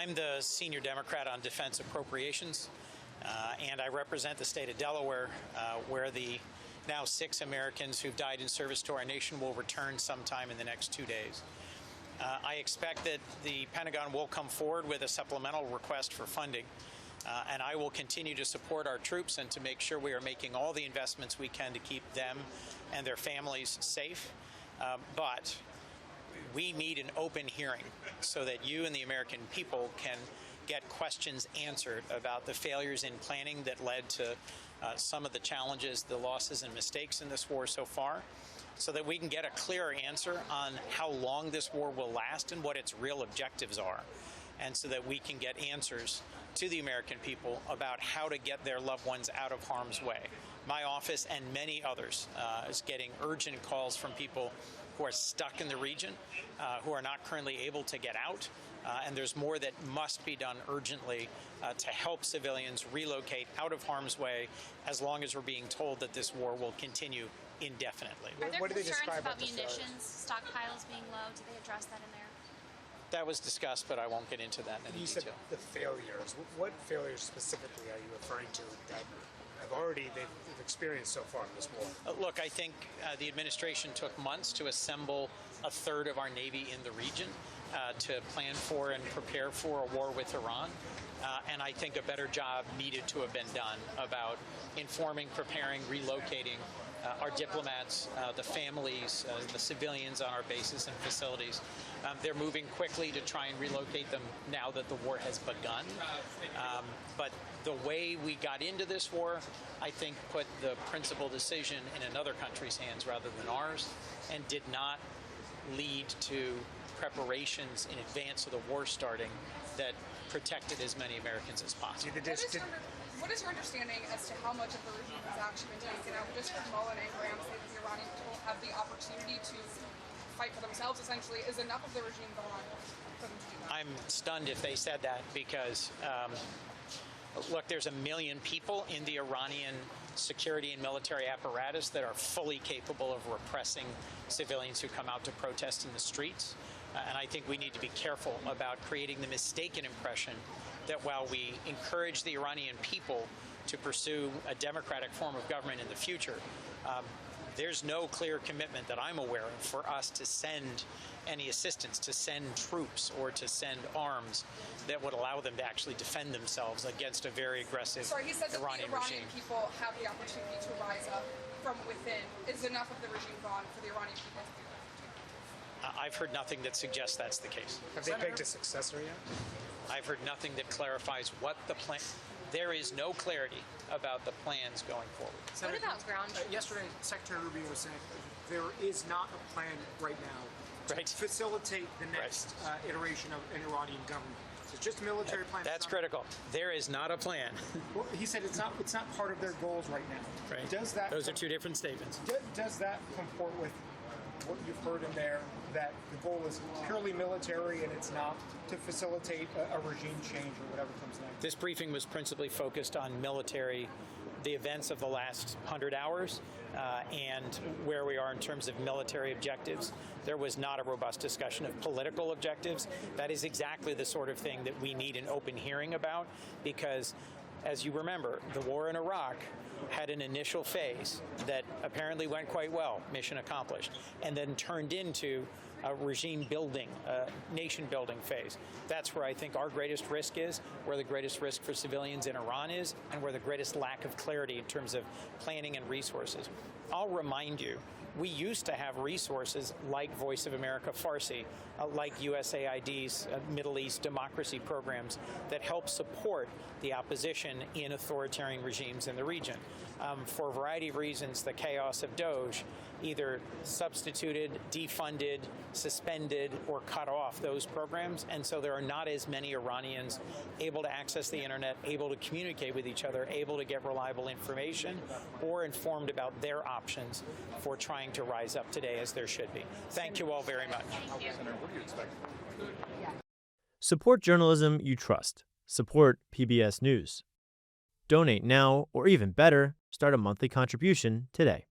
I'm the senior Democrat on defense appropriations, and I represent the state of Delaware, where the now 6 Americans who've died in service to our nation will return sometime in the next 2 days. I expect that the Pentagon will come forward with a supplemental request for funding, and I will continue to support our troops and to make sure we are making all the investments we can to keep them and their families safe. But we need an open hearing so that you and the American people can get questions answered about the failures in planning that led to some of the challenges, the losses and mistakes in this war so far, so that we can get a clearer answer on how long this war will last and what its real objectives are, and so that we can get answers to the American people about how to get their loved ones out of harm's way. My office and many others is getting urgent calls from people who are stuck in the region, who are not currently able to get out, and there's more that must be done urgently to help civilians relocate out of harm's way, as long as we're being told that this war will continue indefinitely. Are there concerns about munitions stockpiles being low? Do they address that in there? That was discussed, but I won't get into that in any detail. You said the failures. What failures specifically are you referring to that they've experienced so far in this war? Look, I think the administration took months to assemble a third of our Navy in the region to plan for and prepare for a war with Iran. And I think a better job needed to have been done about informing, preparing, relocating our diplomats, the families, the civilians on our bases and facilities. They're moving quickly to try and relocate them now that the war has begun. But the way we got into this war, I think, put the principal decision in another country's hands rather than ours, and did not lead to preparations in advance of the war starting that protected as many Americans as possible. What is your understanding as to how much of the regime has actually been taken out? Just Mullen and Graham say that the Iranian people have the opportunity to fight for themselves, essentially. Is enough of the regime gone for them to do that? I'm stunned if they said that, because look, there's 1 million people in the Iranian security and military apparatus that are fully capable of repressing civilians who come out to protest in the streets. And I think we need to be careful about creating the mistaken impression that while we encourage the Iranian people to pursue a democratic form of government in the future, there's no clear commitment that I'm aware of for us to send any assistance, to send troops or to send arms that would allow them to actually defend themselves against a very aggressive Iranian regime. He said that the Iranian people have the opportunity to rise up from within. Is enough of the regime gone for the Iranian people to do that? I've heard nothing that suggests that's the case. Have they picked a successor yet? I've heard nothing that clarifies what the plan. There is no clarity about the plans going forward. What about ground troops? Yesterday, Secretary Rubio said there is not a plan right now to facilitate the next iteration of an Iranian government. It's just a military plan. That's critical. There is not a plan. Well, he said it's not part of their goals right now. Right. Those are two different statements. Does that comport with what you've heard in there, that the goal is purely military and it's not to facilitate a regime change or whatever comes next? This briefing was principally focused on military, the events of the last 100 hours, and where we are in terms of military objectives. There was not a robust discussion of political objectives. That is exactly the sort of thing that we need an open hearing about, because, as you remember, the war in Iraq had an initial phase that apparently went quite well, mission accomplished, and then turned into a regime building, nation building phase. That's where I think our greatest risk is, where the greatest risk for civilians in Iran is, and where the greatest lack of clarity in terms of planning and resources. I'll remind you, we used to have resources like Voice of America Farsi, like USAID's Middle East democracy programs that help support the opposition in authoritarian regimes in the region. For a variety of reasons, the chaos of Doge either substituted, defunded, suspended, or cut off those programs, and so there are not as many Iranians able to access the internet, able to communicate with each other, able to get reliable information, or informed about their options for trying to rise up today, as there should be. Thank you all very much. Thank you. Senator, what do you expect? Support journalism you trust. Support PBS News. Donate now, or even better, start a monthly contribution today.